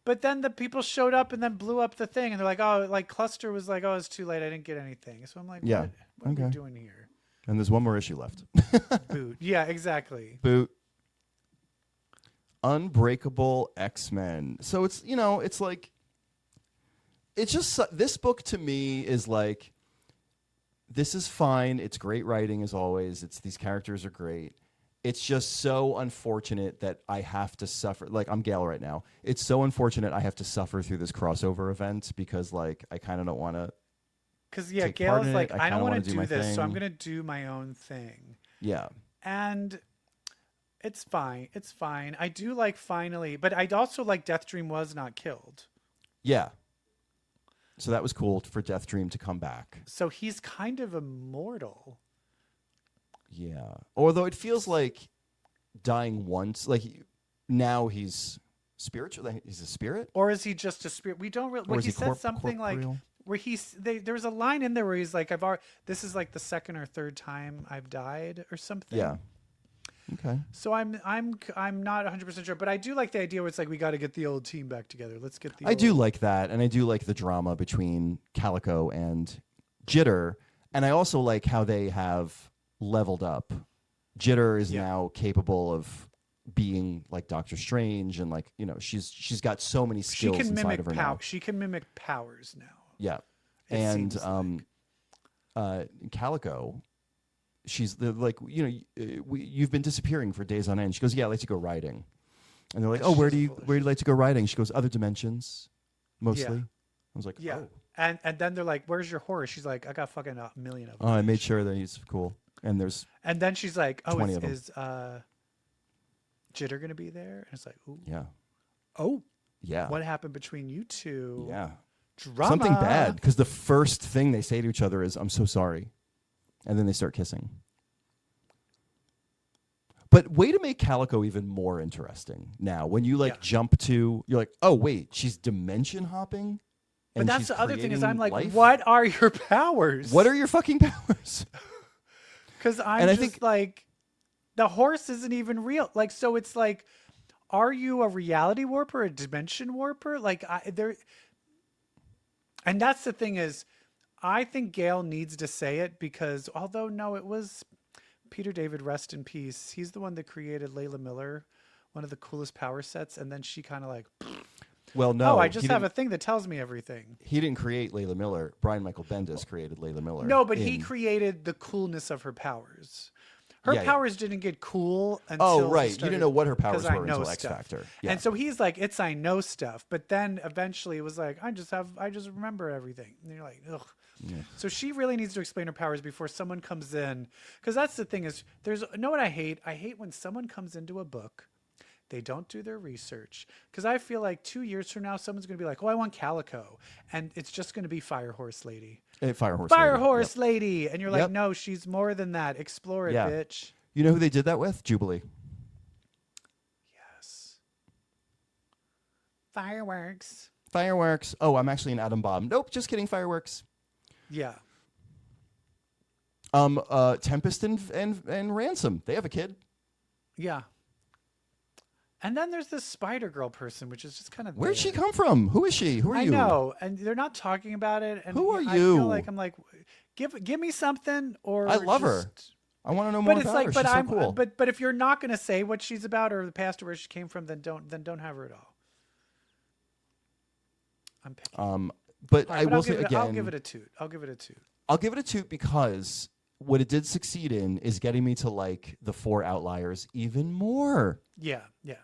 But then the people showed up and then blew up the thing. And they're like, oh, like Cluster was like, oh, it's too late. I didn't get anything. So I'm like, what are we doing here? And there's one more issue left. Boot. Yeah, exactly. Boot. Unbreakable X-Men. So it's, you know, it's like, it's just, this book to me is like, this is fine. It's great writing as always. These characters are great. it's just so unfortunate that I have to suffer. Like, I'm Gail right now. It's so unfortunate I have to suffer through this crossover event because, like, I kind of don't want to. Because, yeah, take Gail's part in like, it. I don't want to do do my this, so I'm thing. going to do my own thing. Yeah. And it's fine. It's fine. I do like finally, but I'd also like Death Dream was not killed. Yeah. So that was cool for Death Dream to come back. So he's kind of immortal. Yeah. Although it feels like dying once, like now he's spiritual. He's a spirit, Or is he just a spirit? We don't really. Well, he said something corporeal? like where there was a line in there where he's like, this is like the second or third time I've died or something. Yeah. Okay. So I'm not 100% sure, but I do like the idea where it's like we got to get the old team back together. Let's get the. I do like that, and I do like the drama between Calico and Jitter, and I also like how they have leveled up. Jitter is now capable of being like Doctor Strange, and like, you know, she's got so many skills inside of her now. She can mimic powers now. Yeah, It and seems Calico, she's like, you know, you've been disappearing for days on end. She goes, yeah, I like to go riding, and they're like, oh, where do you like to go riding? She goes, other dimensions, mostly. Yeah. I was like, Yeah. oh. And then they're like, where's your horse? She's like, I got fucking a million of them. Oh, I made sure that he's cool. And there's And then she's like, oh, 20 of them. is Jitter going to be there? And it's like, ooh. yeah. Oh, Yeah. what happened between you two? Yeah. Drama. Something bad, because the first thing they say to each other is, I'm so sorry. And then they start kissing. But way to make Calico even more interesting now. When you jump to, you're like, oh, wait, she's dimension hopping? But And that's she's the other thing is I'm like, creating life? what are your powers? What are your fucking powers? Because I'm And I just think- like, the horse isn't even real. Like, so it's like, are you a reality warper, a dimension warper? Like, and that's the thing is, I think Gail needs to say it because although no, it was Peter David, rest in peace. He's the one that created Layla Miller, one of the coolest power sets. And then she kind of like, Well, no. oh, I just have a thing that tells me everything. He didn't create Layla Miller. Brian Michael Bendis created Layla Miller. No, but he created the coolness of her powers. Her powers didn't get cool until Oh, right. You didn't know what her powers 'cause I were know until X stuff. Factor. Yeah. And so he's like, it's I know stuff. But then eventually it was like, I just remember everything. And you're like, ugh. Yeah. So she really needs to explain her powers before someone comes in. Because that's the thing is, know what I hate? I hate when someone comes into a book, they don't do their research. Because I feel like 2 years from now, someone's going to be like, oh, I want Calico. And it's just going to be Fire Horse Lady. Fire Horse Fire Lady. Horse Yep. Lady. And you're like, Yep. no, she's more than that. Explore it, Yeah. bitch. You know who they did that with? Jubilee. Yes. Fireworks. Fireworks. Oh, I'm actually an atom bomb. Nope, just kidding. Fireworks. Yeah. Tempest and Ransom. They have a kid. Yeah. And then there's this Spider Girl person, which is just kind of Where'd she come from? Who is she? Who are I you? know, and they're not talking about it. And Who are I you? feel like I'm like, give me something, or I love her. I want to know more But it's about like, her. but She's so I'm, cool. but if you're not going to say what she's about or the past or where she came from, then don't have her at all. I'm picky. But All right, I but will say again, I'll give it a toot. I'll give it a toot. I'll give it a toot because what it did succeed in is getting me to like the 4 outliers even more. Yeah, yeah.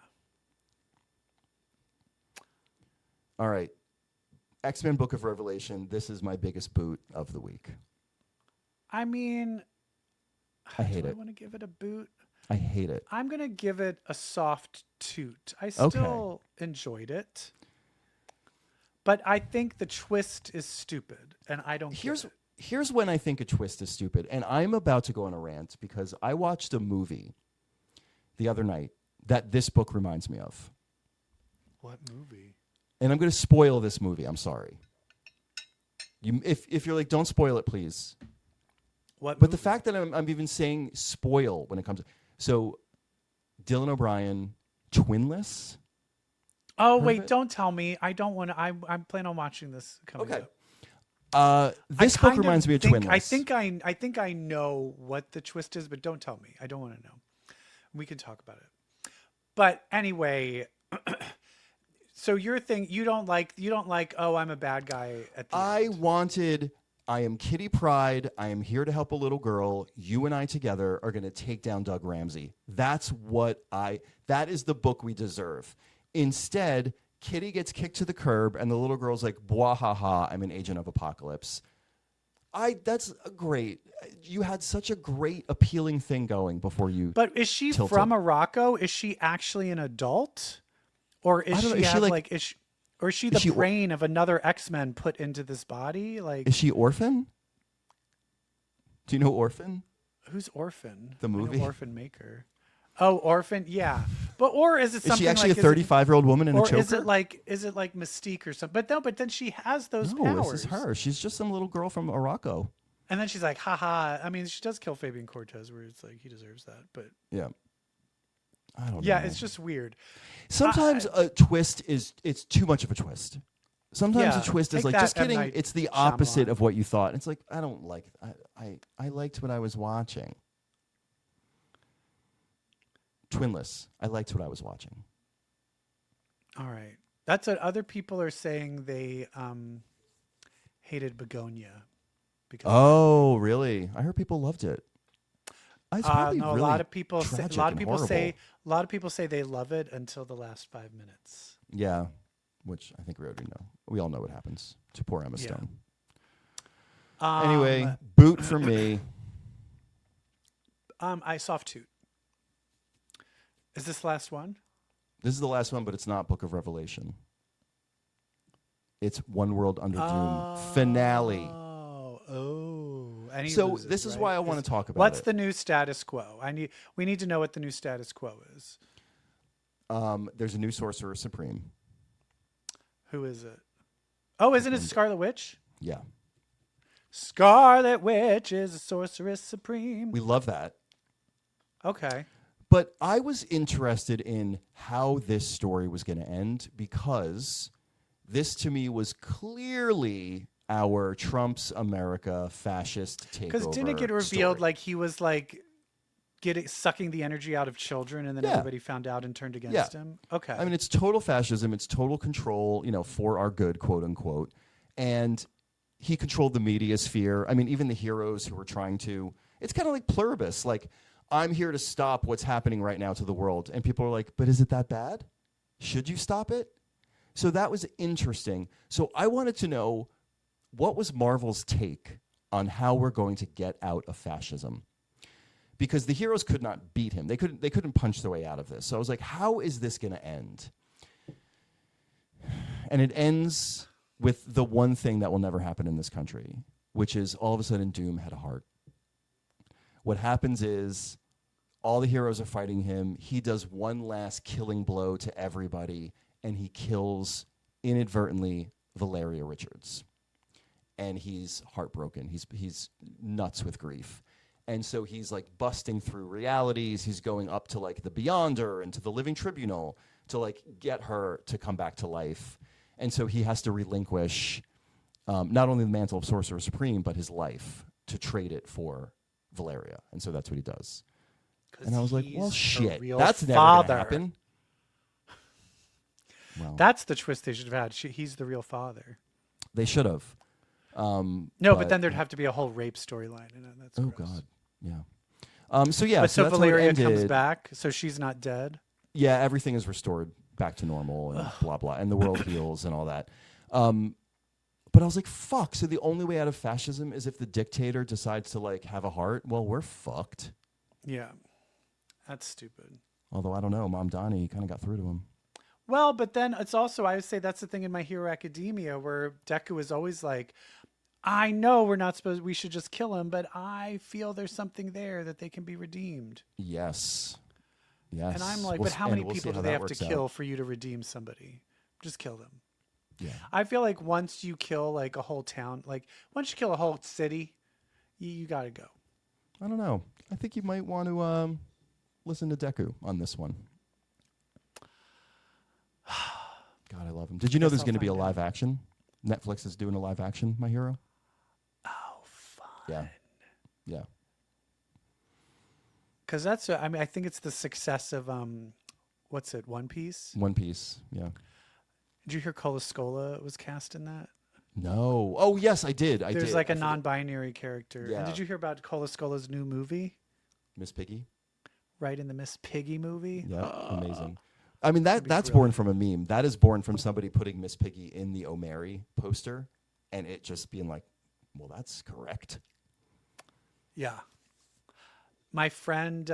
All right. X-Men Book of Revelation. This is my biggest boot of the week. I mean, I hate do it. I want to give it a boot. I hate it. I'm going to give it a soft toot. I still enjoyed it. But I think the twist is stupid, and I don't get it. Here's when I think a twist is stupid, and I'm about to go on a rant because I watched a movie the other night that this book reminds me of. What movie? And I'm going to spoil this movie. I'm sorry. If you're like, don't spoil it, please. What? But the fact that I'm even saying spoil when it comes to... So, Dylan O'Brien, twinless? Oh, wait, don't tell me. I don't want to. I'm planning on watching this coming Okay. up. This book reminds me of twinless. I think I know what the twist is, but don't tell me. I don't want to know. We can talk about it. But anyway, so your thing, you don't like, oh, I'm a bad guy at the end. I am Kitty Pryde. I am here to help a little girl. You and I together are going to take down Doug Ramsey. That is the book we deserve. Instead, Kitty gets kicked to the curb and the little girl's like, blah, ha, ha, I'm an agent of apocalypse. That's a great. You had such a great appealing thing going before you. But is she from Morocco? Is she actually an adult? Or is she the brain of another X-Men put into this body? Like, is she Orphan? Do you know Orphan? Who's Orphan? The movie? Orphan Maker. Oh, Orphan, yeah. But is it something? Is she actually like, a 35-year-old woman in a choker? Or is it like Mystique or something? But then she has those powers. No, this is her. She's just some little girl from Morocco. And then she's like, haha. I mean, she does kill Fabian Cortez, where it's like he deserves that. But yeah. I don't know. Yeah, it's just weird. Sometimes a twist it's too much of a twist. Sometimes a twist is like, just kidding, it's the opposite of what you thought. It's like, I don't like I liked what I was watching. Twinless. I liked what I was watching. All right. That's what other people are saying. They hated Begonia. Oh, really? I heard people loved it. No, really a lot of people say they love it until the last 5 minutes. Yeah, which I think we already know. We all know what happens to poor Emma Stone. Anyway, boot for me. I soft toot. Is this the last one? This is the last one, but it's not Book of Revelation. It's One World Under Doom finale. So loses, this is right? why I want to talk about it. What's the new status quo? We need to know what the new status quo is. There's a new Sorcerer Supreme. Who is it? Oh, isn't it Scarlet Witch? Yeah. Scarlet Witch is a Sorceress Supreme. We love that. Okay. But I was interested in how this story was going to end because this to me was clearly our Trump's America fascist takeover. Because didn't it get revealed like he was like sucking the energy out of children, and then everybody found out and turned against him? Okay. I mean, it's total fascism. It's total control, for our good, quote unquote. And he controlled the media sphere. I mean, even the heroes who were trying to. It's kind of like Pluribus. Like, I'm here to stop what's happening right now to the world. And people are like, but is it that bad? Should you stop it? So that was interesting. So I wanted to know, what was Marvel's take on how we're going to get out of fascism? Because the heroes could not beat him. They couldn't punch their way out of this. So I was like, how is this going to end? And it ends with the one thing that will never happen in this country, which is all of a sudden Doom had a heart. What happens is all the heroes are fighting him. He does one last killing blow to everybody, and he kills inadvertently Valeria Richards. And he's heartbroken. He's nuts with grief. And so he's like busting through realities. He's going up to like the Beyonder and to the Living Tribunal to like get her to come back to life. And so he has to relinquish not only the mantle of Sorcerer Supreme, but his life to trade it for Valeria. And so that's what he does. And I was like, well, shit, that's never going to happen. Well, that's the twist they should have had. He's the real father. They should have. But then there'd have to be a whole rape storyline. That's gross. God, yeah. So Valeria comes back, so she's not dead. Yeah, everything is restored back to normal and blah blah, and the world heals and all that. But I was like, fuck. So the only way out of fascism is if the dictator decides to like have a heart. Well, we're fucked. Yeah, that's stupid. Although I don't know, Mom Donnie kind of got through to him. Well, but then it's also, I would say that's the thing in My Hero Academia where Deku is always like, I know we should just kill him, but I feel there's something there that they can be redeemed. Yes. Yes. And I'm like, but how many people do they have to kill for you to redeem somebody? Just kill them. Yeah. I feel like once you kill like a whole town, like once you kill a whole city, you got to go. I don't know. I think you might want to listen to Deku on this one. God, I love him. Did you know there's going to be a live action? Netflix is doing a live action, My Hero. Oh, fun. Yeah. Yeah. Because that's, I think it's the success of, what's it, One Piece? One Piece, yeah. Did you hear Cola Scola was cast in that? No. Oh, yes, I did. I There's did. like I a forget. non-binary character. Yeah. And did you hear about Cola Scola's new movie? Miss Piggy. Right in the Miss Piggy movie. Yeah, amazing. I mean that's brilliant. born from a meme. That is born from somebody putting Miss Piggy in the O'Mary poster, and it just being like, "Well, that's correct." Yeah. My friend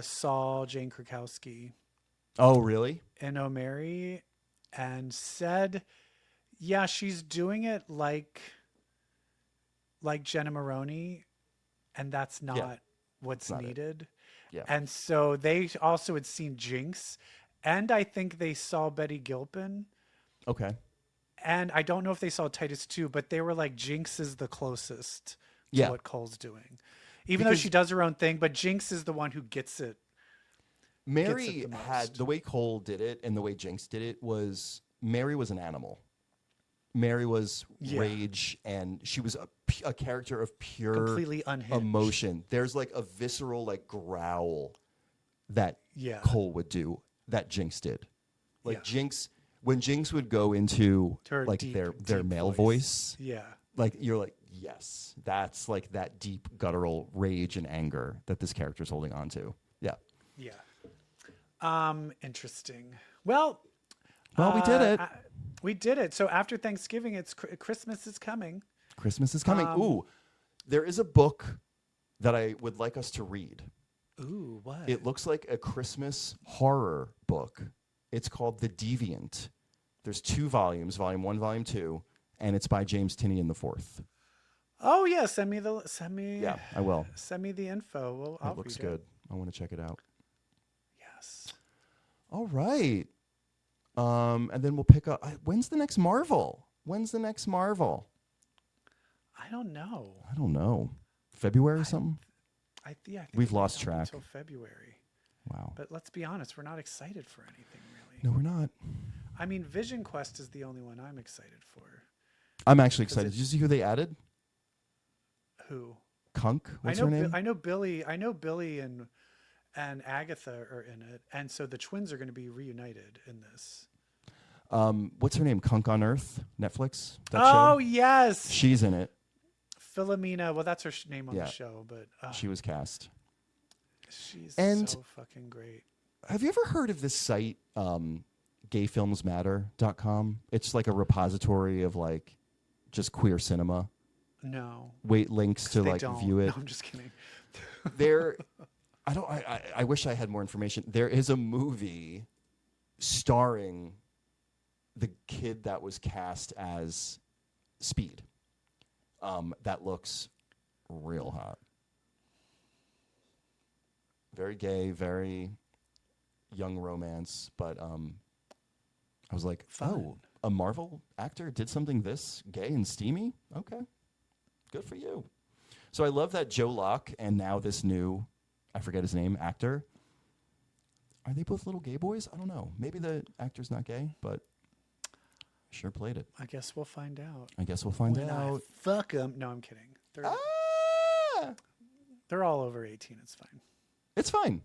saw Jane Krakowski Oh, really? in O'Mary and said, "Yeah, she's doing it like Jenna Maroney, and that's not what's not it. needed." Yeah. And so they also had seen Jinx, and I think they saw Betty Gilpin. Okay. And I don't know if they saw Titus too, but they were like, Jinx is the closest to Yeah. what Cole's doing. Even though Because- she does her own thing, but Jinx is the one who gets it. Mary the had most. the way Cole did it and the way Jinx did it was Mary was an animal. Mary was rage, and she was a character of pure Completely unhinged. emotion. There's like a visceral like growl that Yeah. Cole would do that Jinx did. Like Yeah. Jinx, when Jinx would go into Her like deep, their deep male voice, Yeah. like you're like, yes, that's like that deep guttural rage and anger that this character is holding on to. Yeah. Yeah. Interesting. Well, we did it. We did it. So after Thanksgiving, it's Christmas is coming. Christmas is coming. Ooh, there is a book that I would like us to read. Ooh, what? It looks like a Christmas horror book. It's called The Deviant. There's 2 volumes, volume 1, volume 2, and it's by James Tinian IV. Oh yeah, send me. Yeah, I will. Send me the info. Well, I'll It looks read good. I want to check it out. Yes. All right. And then we'll pick up. When's the next Marvel? I don't know. I don't know. February or something? I think We've we lost don't track. until February. Wow. But let's be honest, we're not excited for anything really. No, we're not. I mean, Vision Quest is the only one I'm excited for. I'm actually excited. Did you see who they added? Who? Kunk? What's her name? I know Billy and Agatha are in it, and so the twins are going to be reunited in this. What's her name? Kunk on Earth? Netflix? That Oh show? yes, She's in it. Philomena. Well, that's her name on Yeah. the show, but She was cast. she's And- so fucking great. Have you ever heard of this site, gayfilmsmatter.com? It's like a repository of like just queer cinema. No, Wait, links to they like don't. view it. No, I'm just kidding. There, I wish I had more information. There is a movie starring the kid that was cast as Speed. That looks real hot. Very gay, very young romance, but I was like, Fun. a Marvel actor did something this gay and steamy? Okay. Good for you. So I love that Joe Locke and now this new, I forget his name, actor. Are they both little gay boys? I don't know. Maybe the actor's not gay, but sure played it. I guess we'll find out. I guess we'll find When I out. fuck them. No, I'm kidding. Ah! They're all over 18. It's fine. It's fine.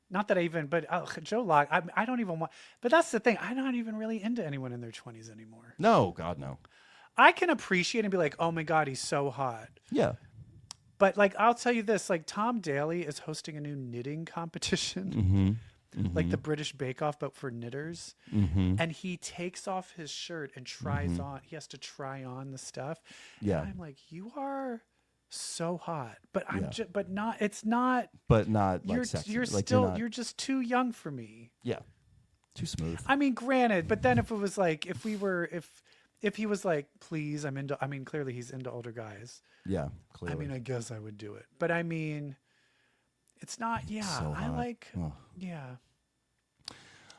Not that I even, but Joe Locke, I don't even want, but that's the thing. I'm not even really into anyone in their 20s anymore. No, God, no. I can appreciate and be like, oh my God, he's so hot. Yeah. But like, I'll tell you this, like Tom Daly is hosting a new knitting competition, Mm-hmm. like the British Bake Off, but for knitters. Mm-hmm. And he takes off his shirt and tries on, he has to try on the stuff. Yeah. And I'm like, you are so hot, but Yeah. but not, it's not, But not like you're sexy. you're Like, still, not- you're just too young for me. yeah. Too smooth. I mean, granted, but then if it was like, if he was like, please, clearly he's into older guys. Yeah, clearly. I mean, I guess I would do it, but I mean, it's not, yeah, So I hot. like, Ugh. yeah.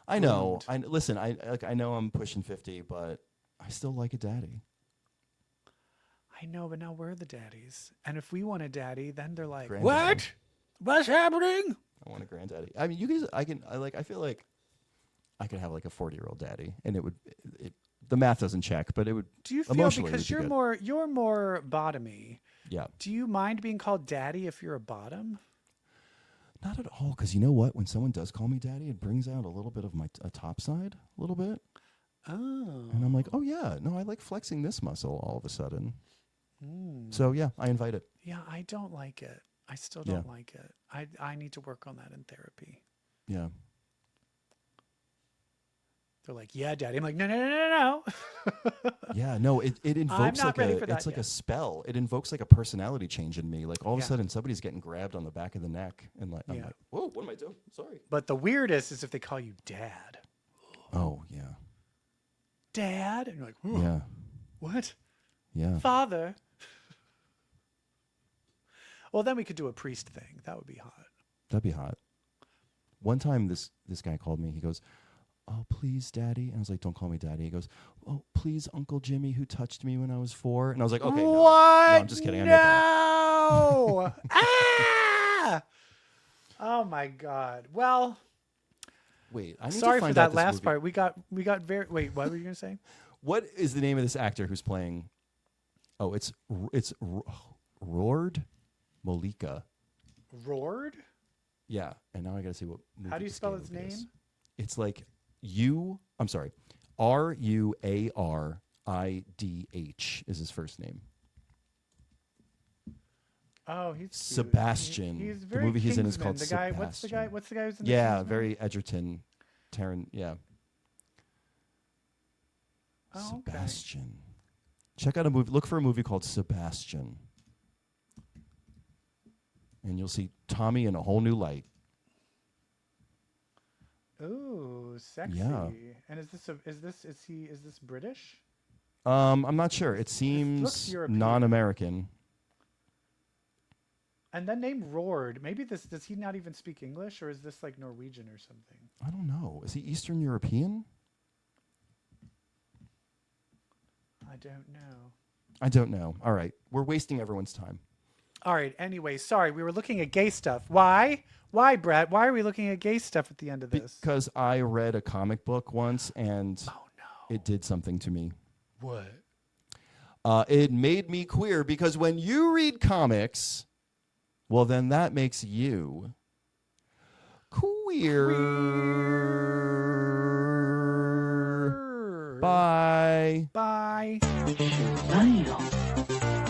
I know. Listen, I know I'm pushing 50, but I still like a daddy. I know, but now we're the daddies. And if we want a daddy, then they're like, Granddaddy. what? What's happening? I want a granddaddy. I mean, you guys, I feel like I could have like a 40-year-old daddy, and it would, the math doesn't check, but it would. Do you feel, emotionally because it would be you're more bottomy, Yeah. do you mind being called daddy if you're a bottom? Not at all, because you know what? When someone does call me daddy, it brings out a little bit of a top side, a little bit. Oh. And I'm like, oh yeah, no, I like flexing this muscle all of a sudden. So yeah, I invite it. Yeah, I don't like it. I still don't like it. I need to work on that in therapy. Yeah. They're like, yeah, Daddy. I'm like, no. Yeah, no, it invokes not like ready for it's that like a yet. spell. It invokes like a personality change in me. Like all of a sudden somebody's getting grabbed on the back of the neck and like I'm like, whoa, what am I doing? Sorry. But the weirdest is if they call you Dad. Oh yeah. Dad? And you're like, Yeah. what? Yeah. Father? Well, then we could do a priest thing. That would be hot. That'd be hot. One time this guy called me. He goes, oh, please, Daddy. And I was like, don't call me Daddy. He goes, oh, please, Uncle Jimmy, who touched me when I was 4. And I was like, okay, no. What? No, I'm just kidding. I made that. No! Ah! Oh my God. Well, wait, I need sorry to find for out that this last movie. part. We got very. Wait, what were you gonna say? What is the name of this actor who's playing? Oh, it's Roard Molika. Roared? Yeah, and now I gotta see what. Movie How do you this spell gay his movie is. name? It's like RUARIDH is his first name. Oh, he's cute. Sebastian. He's the very movie he's in is Kingsman. called The guy. Sebastian. What's the guy who's in the Yeah, Kingsman? very Edgerton. Taryn. Yeah. Oh, okay. Sebastian. Check out a movie. Look for a movie called Sebastian, and you'll see Tommy in a whole new light. Ooh, sexy. Yeah. And is this British? I'm not sure. It looks seems European. non-American. And then name Roared. Maybe does he not even speak English, or is this like Norwegian or something? I don't know. Is he Eastern European? I don't know. I don't know. All right. We're wasting everyone's time. All right. Anyway, sorry. We were looking at gay stuff. Why? Why, Brett? Why are we looking at gay stuff at the end of this? Because I read a comic book once and Oh no. it did something to me. What? It made me queer because when you read comics, well, then that makes you queer. Queer. Bye. Bye. Wow.